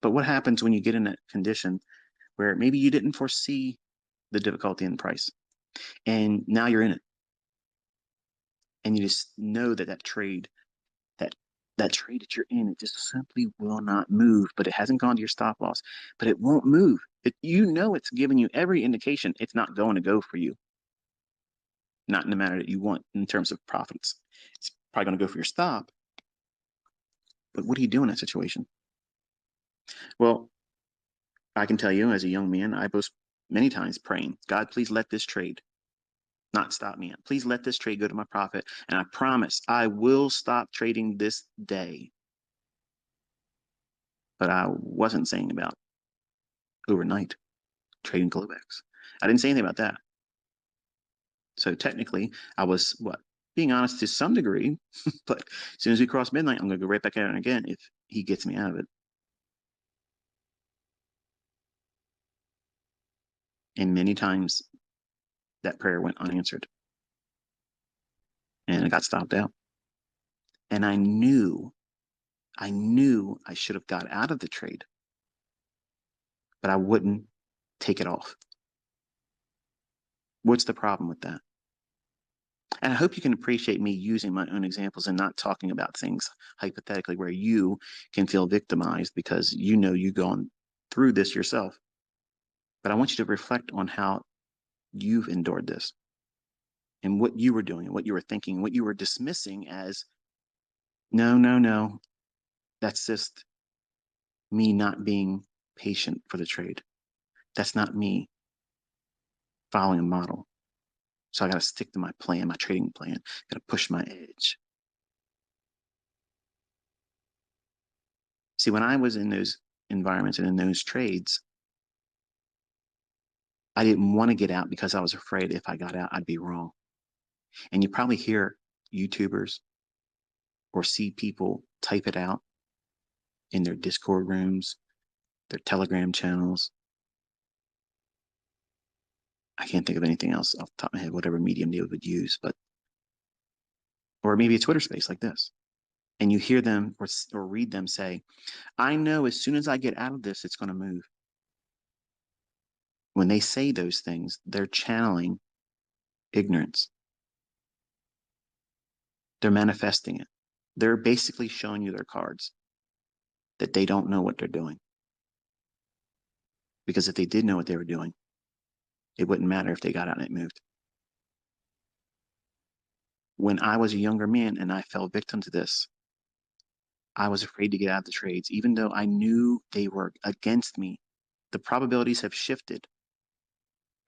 But what happens when you get in that condition where maybe you didn't foresee the difficulty in the price, and now you're in it, and you just know that that that trade that you're in, it just simply will not move, but it hasn't gone to your stop loss, but it won't move. It's giving you every indication it's not going to go for you, not in the manner that you want in terms of profits. It's probably going to go for your stop, but what do you do in that situation? Well, I can tell you as a young man, I was many times praying, God, please let this trade not stop me. Please let this trade go to my profit. And I promise I will stop trading this day. But I wasn't saying about overnight trading Globex. I didn't say anything about that. So technically, I was being honest to some degree, but as soon as we cross midnight, I'm going to go right back at it again if he gets me out of it. And many times that prayer went unanswered and it got stopped out. And I knew I should have got out of the trade, but I wouldn't take it off. What's the problem with that? And I hope you can appreciate me using my own examples and not talking about things hypothetically where you can feel victimized because you've gone through this yourself. But I want you to reflect on how you've endured this and what you were doing and what you were thinking, what you were dismissing as, no, no, no, that's just me not being patient for the trade. That's not me following a model. So I got to stick to my plan, my trading plan, got to push my edge. See, when I was in those environments and in those trades, I didn't want to get out because I was afraid if I got out, I'd be wrong. And you probably hear YouTubers or see people type it out in their Discord rooms, their Telegram channels. I can't think of anything else off the top of my head, whatever medium they would use, or maybe a Twitter space like this. And you hear them or read them say, I know as soon as I get out of this, it's going to move. When they say those things, they're channeling ignorance. They're manifesting it. They're basically showing you their cards that they don't know what they're doing. Because if they did know what they were doing, it wouldn't matter if they got out and it moved. When I was a younger man and I fell victim to this, I was afraid to get out of the trades, even though I knew they were against me. The probabilities have shifted.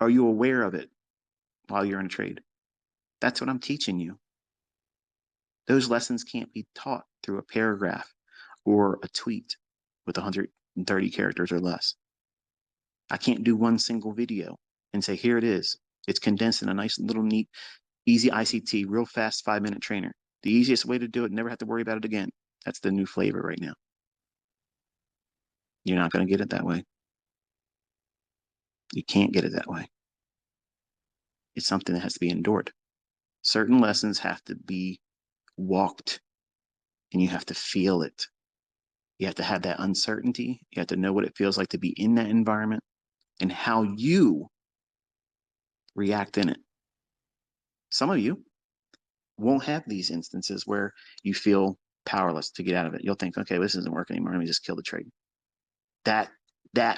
Are you aware of it while you're in a trade? That's what I'm teaching you. Those lessons can't be taught through a paragraph or a tweet with 130 characters or less. I can't do one single video and say, here it is. It's condensed in a nice little neat, easy ICT, real fast 5-minute trainer. The easiest way to do it, never have to worry about it again. That's the new flavor right now. You're not going to get it that way. You can't get it that way. It's something that has to be endured. Certain lessons have to be walked, and you have to feel it. You have to have that uncertainty. You have to know what it feels like to be in that environment and how you react in it. Some of you won't have these instances where you feel powerless to get out of it. You'll think, okay, this isn't working anymore. Let me just kill the trade. That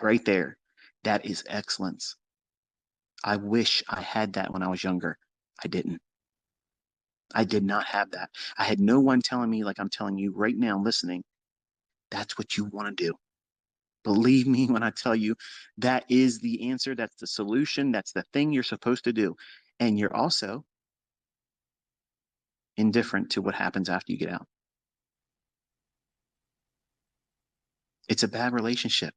right there, that is excellence. I wish I had that when I was younger. I didn't. I did not have that. I had no one telling me, like I'm telling you right now, listening, that's what you want to do. Believe me when I tell you that is the answer. That's the solution. That's the thing you're supposed to do. And you're also indifferent to what happens after you get out. It's a bad relationship.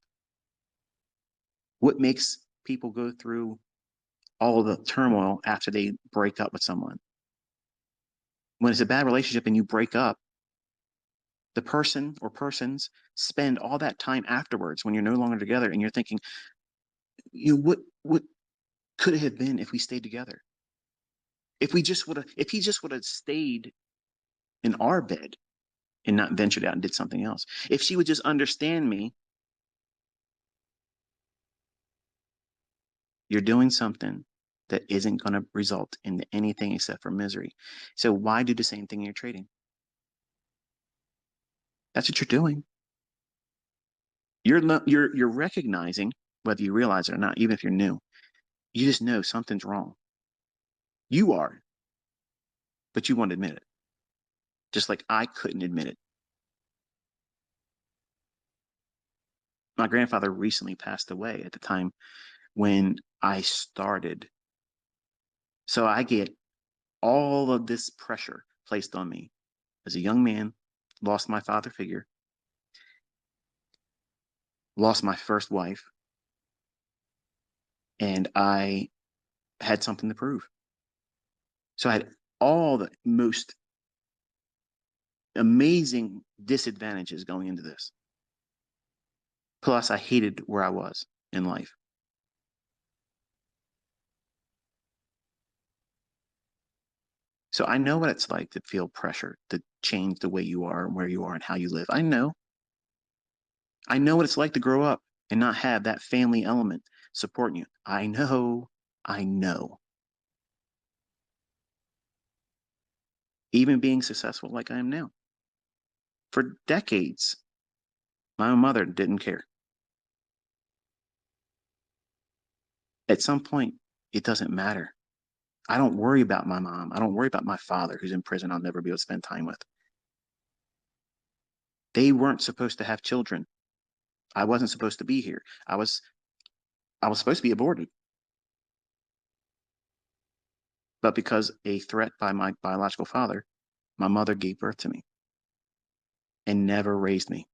What makes people go through all the turmoil after they break up with someone? When it's a bad relationship and you break up, the person or persons spend all that time afterwards when you're no longer together and you're thinking, what could it have been if we stayed together? If he just would have stayed in our bed and not ventured out and did something else. If she would just understand me You're doing something that isn't going to result in anything except for misery. So why do the same thing in your trading? That's what you're doing. You're recognizing, whether you realize it or not, even if you're new, you just know something's wrong. You are, but you won't admit it. Just like I couldn't admit it. My grandfather recently passed away at the time when I started. So I get all of this pressure placed on me as a young man, lost my father figure, lost my first wife, and I had something to prove. So I had all the most amazing disadvantages going into this. Plus, I hated where I was in life. So I know what it's like to feel pressure to change the way you are and where you are and how you live. I know. I know what it's like to grow up and not have that family element supporting you. I know. I know. Even being successful like I am now. For decades, my mother didn't care. At some point, it doesn't matter. I don't worry about my mom. I don't worry about my father who's in prison I'll never be able to spend time with. They weren't supposed to have children. I wasn't supposed to be here. I was supposed to be aborted. But because a threat by my biological father, my mother gave birth to me and never raised me.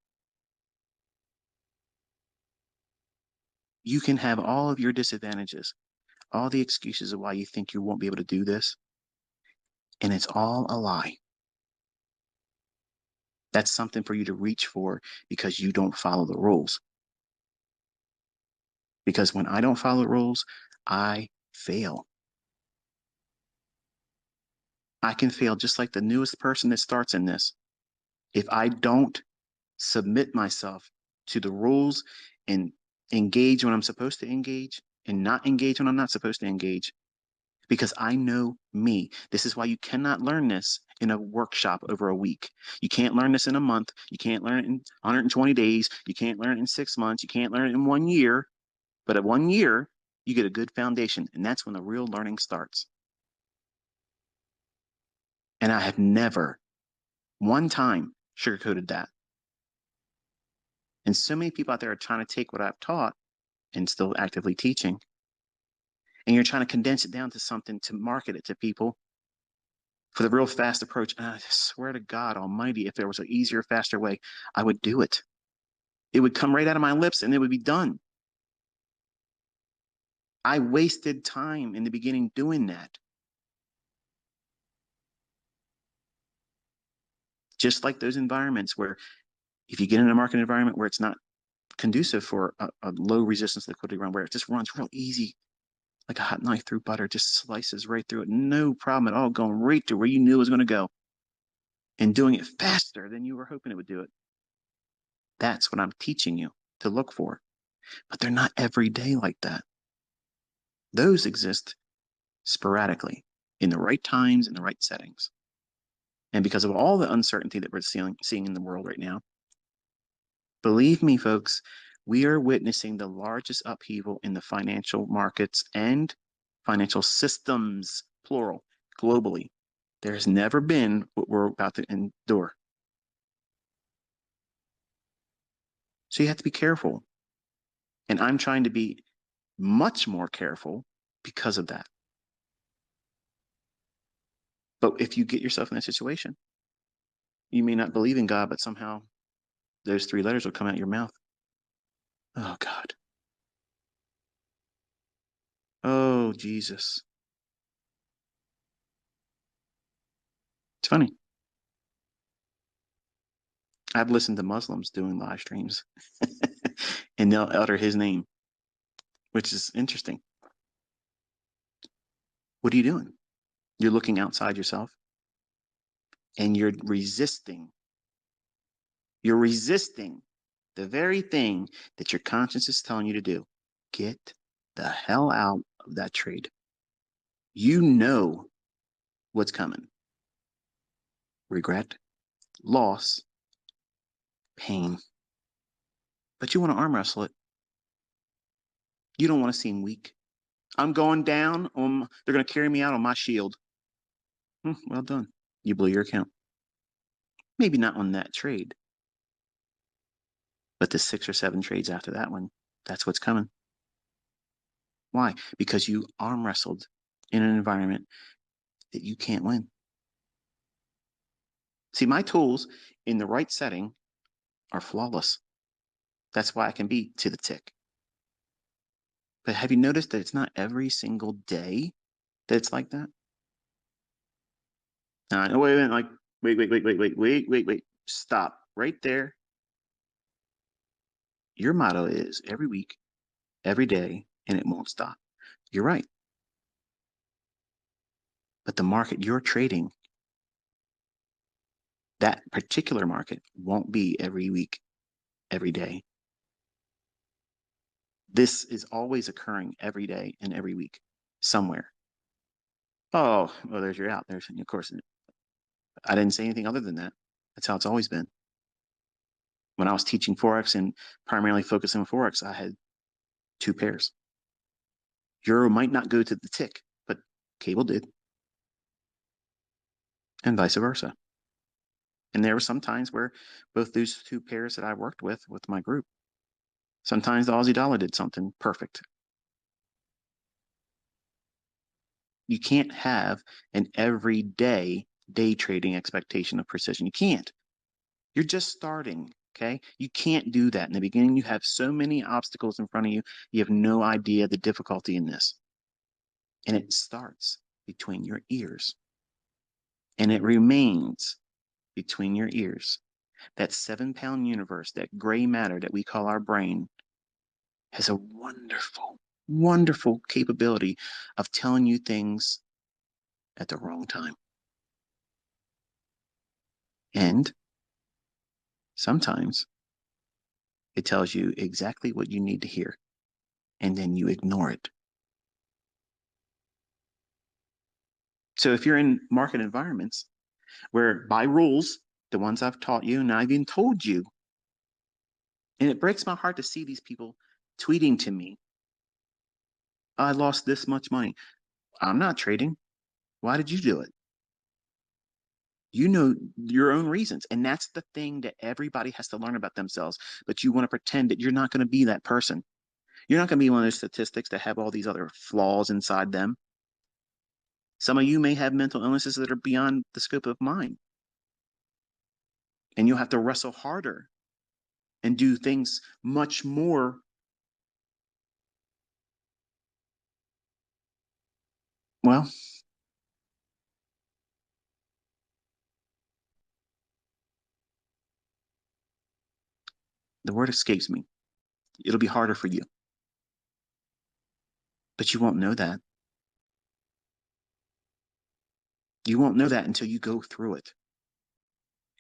You can have all of your disadvantages, all the excuses of why you think you won't be able to do this, and it's all a lie. That's something for you to reach for because you don't follow the rules. Because when I don't follow the rules, I fail. I can fail just like the newest person that starts in this. If I don't submit myself to the rules and engage when I'm supposed to engage and not engage when I'm not supposed to engage, because I know me. This is why you cannot learn this in a workshop over a week. You can't learn this in a month. You can't learn it in 120 days. You can't learn it in 6 months. You can't learn it in 1 year. But at 1 year, you get a good foundation. And that's when the real learning starts. And I have never, one time, sugarcoated that. And so many people out there are trying to take what I've taught and still actively teaching. And you're trying to condense it down to something to market it to people for the real fast approach. And I swear to God Almighty, if there was an easier, faster way, I would do it. It would come right out of my lips and it would be done. I wasted time in the beginning doing that. Just like those environments where if you get in a market environment where it's not conducive for a low resistance liquidity run, where it just runs real easy, like a hot knife through butter, just slices right through it, no problem at all, going right to where you knew it was going to go and doing it faster than you were hoping it would do it. That's what I'm teaching you to look for. But they're not every day like that. Those exist sporadically in the right times and the right settings. And because of all the uncertainty that we're seeing in the world right now, believe me, folks, we are witnessing the largest upheaval in the financial markets and financial systems, plural, globally. There's never been what we're about to endure. So you have to be careful. And I'm trying to be much more careful because of that. But if you get yourself in that situation, you may not believe in God, but somehow those three letters will come out your mouth. Oh, God. Oh, Jesus. It's funny. I've listened to Muslims doing live streams and they'll utter his name, which is interesting. What are you doing? You're looking outside yourself and you're resisting. You're resisting the very thing that your conscience is telling you to do. Get the hell out of that trade. You know what's coming: regret, loss, pain. But you want to arm wrestle it. You don't want to seem weak. I'm going down. They're going to carry me out on my shield. Well done. You blew your account. Maybe not on that trade, but the 6 or 7 trades after that one, that's what's coming. Why? Because you arm wrestled in an environment that you can't win. See, my tools in the right setting are flawless. That's why I can be to the tick. But have you noticed that it's not every single day that it's like that? No, wait, like, wait. Stop right there. Your motto is every week, every day, and it won't stop. You're right. But the market you're trading, that particular market, won't be every week, every day. This is always occurring every day and every week somewhere. Oh, well, there's your out. There's, of course, I didn't say anything other than that. That's how it's always been. When I was teaching Forex and primarily focusing on Forex, I had 2 pairs. Euro might not go to the tick, but cable did, and vice versa. And there were some times where both those 2 pairs that I worked with my group, sometimes the Aussie dollar did something perfect. You can't have an everyday day trading expectation of precision. You can't. You're just starting, okay? You can't do that. In the beginning, you have so many obstacles in front of you. You have no idea the difficulty in this. And it starts between your ears. And it remains between your ears. That 7-pound universe, that gray matter that we call our brain, has a wonderful, wonderful capability of telling you things at the wrong time. And sometimes it tells you exactly what you need to hear, and then you ignore it. So if you're in market environments where by rules, the ones I've taught you and I've even told you, and it breaks my heart to see these people tweeting to me, I lost this much money. I'm not trading. Why did you do it? You know your own reasons. And that's the thing that everybody has to learn about themselves. But you want to pretend that you're not going to be that person. You're not going to be one of those statistics that have all these other flaws inside them. Some of you may have mental illnesses that are beyond the scope of mine. And you'll have to wrestle harder and do things much more. Well, the word escapes me. It'll be harder for you. But you won't know that. You won't know that until you go through it.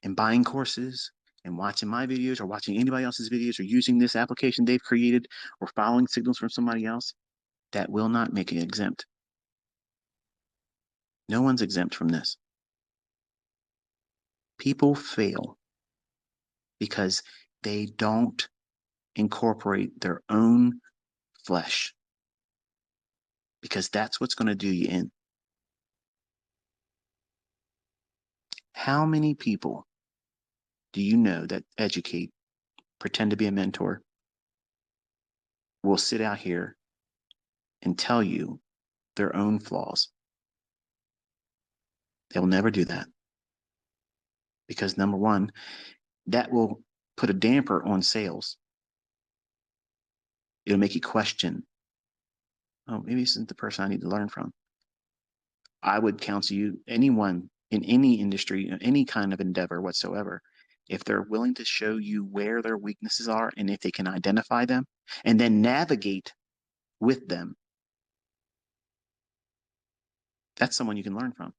And buying courses and watching my videos or watching anybody else's videos or using this application they've created or following signals from somebody else, that will not make you exempt. No one's exempt from this. People fail because they don't incorporate their own flesh, because that's what's going to do you in. How many people do you know that educate, pretend to be a mentor, will sit out here and tell you their own flaws? They'll never do that. Because number one, that will put a damper on sales. It'll make you question, oh, maybe this isn't the person I need to learn from. I would counsel you, anyone in any industry, any kind of endeavor whatsoever, if they're willing to show you where their weaknesses are and if they can identify them and then navigate with them, that's someone you can learn from.